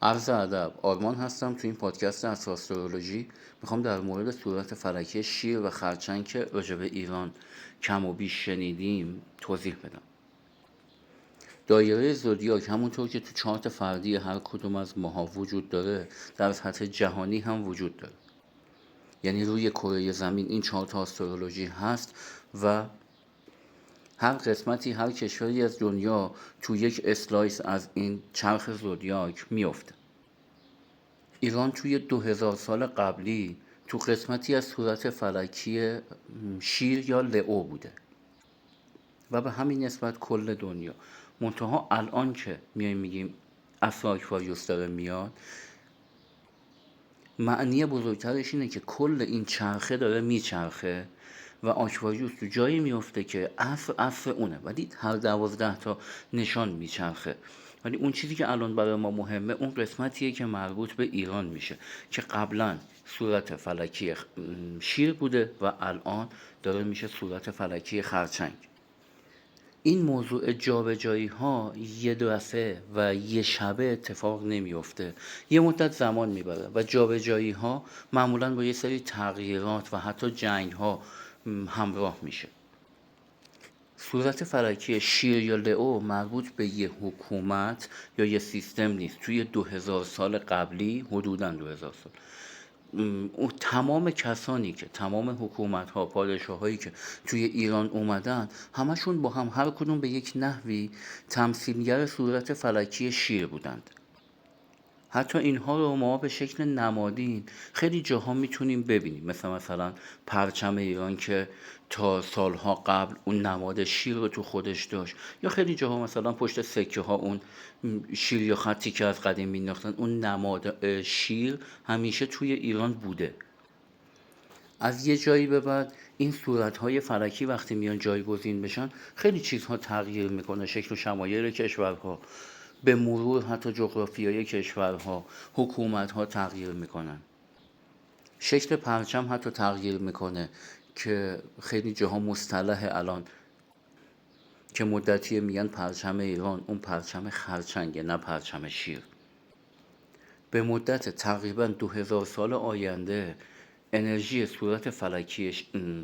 عرض ادب، آرمان هستم. تو این پادکست از آسترولوژی میخوام در مورد صورت فلکی شیر و خرچنگ که راجع به ایران کم و بیش شنیدیم توضیح بدم. دایره زودیاک همونطور که تو چارت فردی هر کدوم از ماها وجود داره، در سطح جهانی هم وجود داره. یعنی روی کره زمین این چارت آسترولوژی هست و هر قسمتی، هر کشوری از دنیا تو یک اسلایس از این چرخ زودیاک میفته. ایران توی 2000 سال قبلی تو قسمتی از صورت فلکی شیر یا لئو بوده و به همین نسبت کل دنیا. منتها الان که میگیم اصل آکواریوس داره میاد، معنی بزرگترش اینه که کل این چرخه داره میچرخه و آکواریوس تو جایی میفته که اصل اونه، ولی هر 12 تا نشان میچرخه. ولی اون چیزی که الان برای ما مهمه اون قسمتیه که مربوط به ایران میشه که قبلا صورت فلکی شیر بوده و الان داره میشه صورت فلکی خرچنگ. این موضوع جابجایی ها یه دفعه و یه شبه اتفاق نمیفته، یه مدت زمان میبره و جابجایی ها معمولا با یه سری تغییرات و حتی جنگ ها همراه میشه. صورت فلکی شیر یا لئو مربوط به یه حکومت یا یه سیستم نیست. توی 2000 سال قبلی، حدوداً 2000 سال، اون تمام کسانی که تمام حکومت ها، پادشاه هایی که توی ایران اومدن، همشون با هم هر کدوم به یک نحوی تمثیلگر صورت فلکی شیر بودند. حتی اینها رو ما به شکل نمادین خیلی جاها میتونیم ببینیم، مثلا پرچم ایران که تا سالها قبل اون نماد شیر رو تو خودش داشت، یا خیلی جاها مثلا پشت سکه ها اون شیر یا خطی که از قدیم مینداختن، اون نماد شیر همیشه توی ایران بوده. از یه جایی به بعد این صورت‌های فلکی وقتی میان جایگزین بشن، خیلی چیزها تغییر میکنه. شکل و شمایل کشورها، به مرور حتی جغرافیای کشورها، حکومت‌ها تغییر میکنن. شکل پرچم حتی تغییر میکنه که خیلی جاها مصطلح الان که مدتیه میگن پرچم ایران، اون پرچم خرچنگه نه پرچم شیر. به مدت تقریبا 2000 سال آینده انرژی صورت فلکی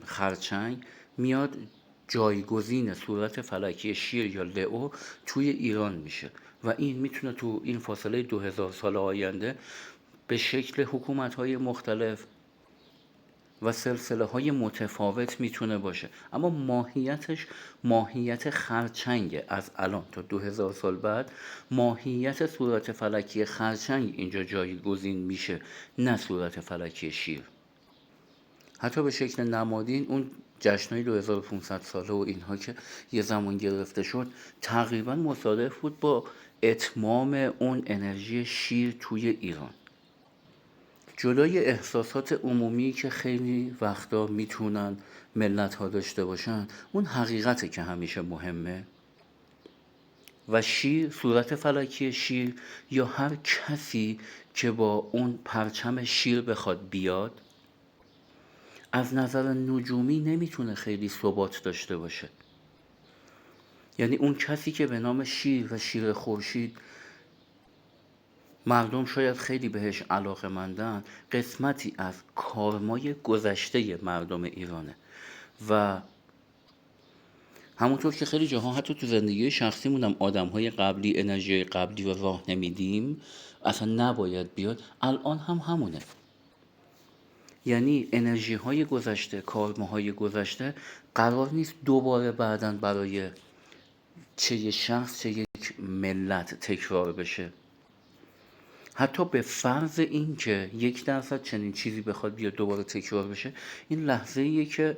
خرچنگ میاد جایگزین صورت فلکی شیر یا لئو توی ایران میشه و این میتونه تو این فاصله 2000 سال آینده به شکل حکومت‌های مختلف و سلسله‌های متفاوت میتونه باشه، اما ماهیت خرچنگ. از الان تا 2000 سال بعد ماهیت صورت فلکی خرچنگ اینجا جایگزین میشه، نه صورت فلکی شیر. حتی به شکل نمادین اون جشنهای 2500 ساله و اینها که یه زمان گرفته شد تقریبا مصادف بود با اتمام اون انرژی شیر توی ایران. جلوی احساسات عمومی که خیلی وقتا میتونن ملت ها داشته باشن، اون حقیقته که همیشه مهمه و شیر، صورت فلکی شیر یا هر کسی که با اون پرچم شیر بخواد بیاد، از نظر نجومی نمیتونه خیلی ثبات داشته باشه. یعنی اون کسی که به نام شیر و شیر خورشید مردم شاید خیلی بهش علاقه‌مندن، قسمتی از کارمای گذشته مردم ایرانه و همونطور که خیلی جاها حتی تو زندگی شخصیمون هم آدم‌های قبلی انرژی قبلی رو راه نمیدیم، اصلا نباید بیاد، الان هم همونه. یعنی انرژی های گذشته، کارماهای گذشته قرار نیست دوباره بعداً برای چه یک شخص چه یک ملت تکرار بشه. حتی به فرض این که 1% چنین چیزی بخواد بیاد دوباره تکرار بشه، این لحظه ایه که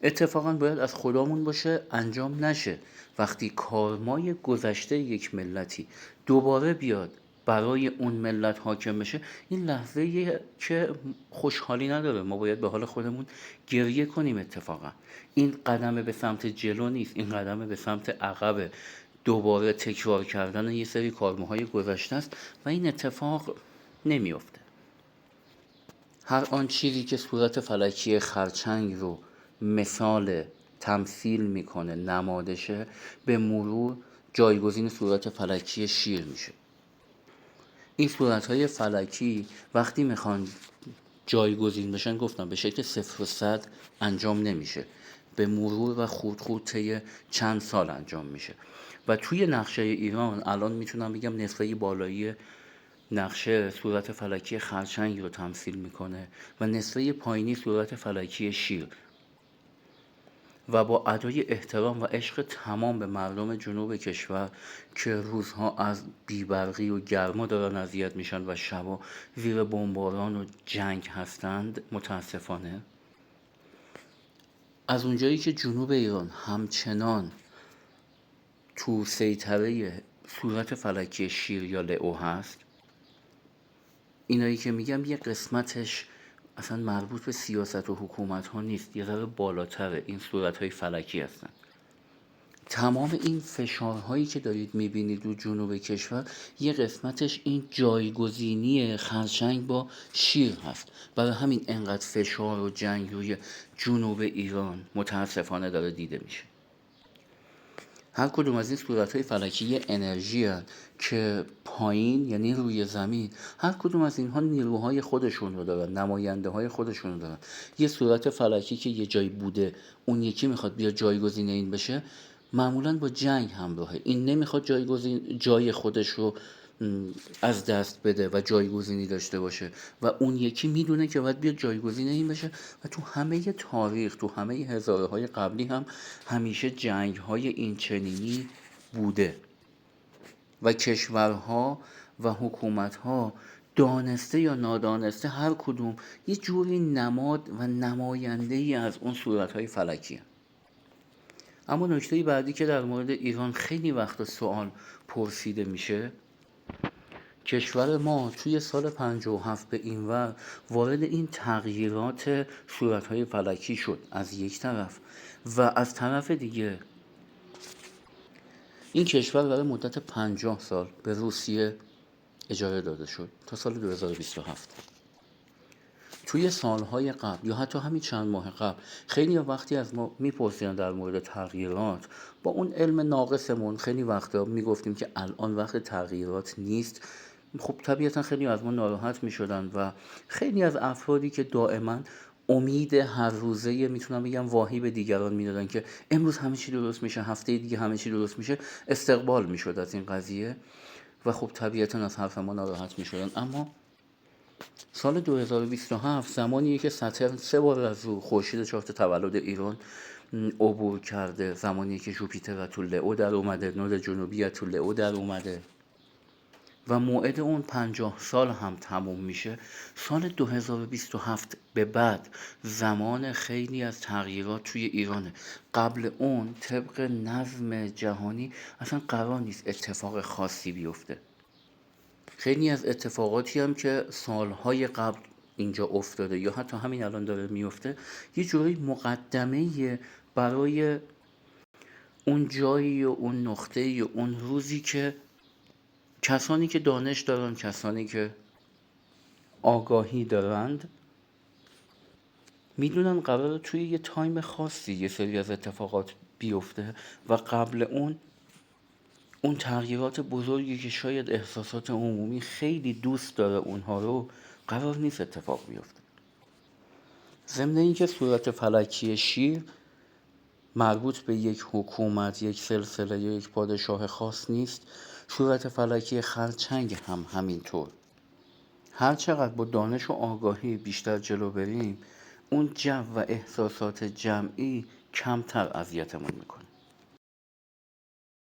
اتفاقا باید از خدامون باشه انجام نشه. وقتی کارمای گذشته یک ملتی دوباره بیاد برای اون ملت حاکم بشه، این لحظه ایه که خوشحالی نداره. ما باید به حال خودمون گریه کنیم. اتفاقا این قدم به سمت جلو نیست، این قدم به سمت عقبه، دوباره تکرار کردن یه سری کارماهای گذشته است و این اتفاق نمیافته. هر آن چیزی که صورت فلکی خرچنگ رو مثال تمثیل میکنه، نمادشه، به مرور جایگزین صورت فلکی شیر میشه. این صورتهای فلکی وقتی میخوان جایگزین بشن، گفتم به شکل 0 و 100 انجام نمیشه، به مرور و خورد خورد طی چند سال انجام میشه. و توی نقشه ایران الان میتونم بگم نصفه بالایی نقشه صورت فلکی خرچنگ رو تمثیل میکنه و نصفه پایینی صورت فلکی شیر. و با ادای احترام و عشق تمام به مردم جنوب کشور که روزها از بیبرقی و گرما دارن اذیت میشن و شبا زیر بمباران و جنگ هستند، متاسفانه از اونجایی که جنوب ایران همچنان تو سیطره صورت فلکی شیر یا لئو هست، اینایی که میگم یه قسمتش اصلا مربوط به سیاست و حکومت ها نیست، یه ذره بالاتره، این صورت های فلکی هستن. تمام این فشارهایی که دارید میبینید رو جنوب کشور یه قسمتش این جایگزینی خرچنگ با شیر هست. برای همین انقدر فشار و جنگ روی جنوب ایران متاسفانه داره دیده میشه. هر کدوم از این صورتهای فلکی یه انرژی هست که پایین، یعنی روی زمین، هر کدوم از اینها نیروهای خودشون رو دارن، نماینده های خودشون رو دارن. یه صورت فلکی که یه جایی بوده، اون یکی میخواد بیا جایگزین این بشه، معمولا با جنگ همراهه. این نمیخواد جای خودش رو از دست بده و جایگزینی داشته باشه و اون یکی میدونه که باید بیاد جایگزین این بشه. و تو همه تاریخ، تو همه هزاره های قبلی هم همیشه جنگ های این چنینی بوده و کشورها و حکومتها دانسته یا نادانسته هر کدوم یه جوری نماد و نماینده ای از اون صورت های فلکی هم. اما نکته بعدی که در مورد ایران خیلی وقت سوال پرسیده میشه، کشور ما توی سال 57 به اینور وارد این تغییرات صورتهای فلکی شد از یک طرف، و از طرف دیگه این کشور برای مدت 50 سال به روسیه اجاره داده شد تا سال 2027. توی سالهای قبل یا حتی همین چند ماه قبل خیلی وقتی از ما میپرسیدن در مورد تغییرات، با اون علم ناقصمون خیلی وقتا میگفتیم که الان وقت تغییرات نیست. خب طبیعتا خیلی از ما ناراحت میشدن و خیلی از افرادی که دائما امید هر روزه میتونم بگم واهی به دیگران میدادن که امروز همه چی درست میشه، هفته دیگه همه چی درست میشه، استقبال میشد از این قضیه و خب طبیعتا از حرف ما ناراحت میشدن. اما سال 2027 زمانیه که ساترن 3 بار از رو خورشید چارت تولد ایران عبور کرده، زمانیه که جوپیتر تو لئو در اومده، نود جنوبی تو لئو در اومده و موعد اون 50 سال هم تموم میشه. سال 2027 به بعد زمان خیلی از تغییرات توی ایرانه. قبل اون طبق نظم جهانی اصلا قرار نیست اتفاق خاصی بیفته. خیلی از اتفاقاتی هم که سالهای قبل اینجا افتاده یا حتی همین الان داره میفته یه جوری مقدمه برای اون جایی و اون نقطه‌ای و اون روزی که کسانی که دانش دارن، کسانی که آگاهی دارند میدونن قراره توی یه تایم خاصی یه سری از اتفاقات بیفته و قبل اون تغییرات بزرگی که شاید احساسات عمومی خیلی دوست داره اونها رو، قرار نیست اتفاق بیفته. ضمن اینکه صورت فلکی شیر مربوط به یک حکومت، یک سلسله یا یک پادشاه خاص نیست، صورت فلکی خرچنگ هم همینطور. هر چقدر با دانش و آگاهی بیشتر جلو بریم، اون جو و احساسات جمعی کمتر اذیتمون میکنه.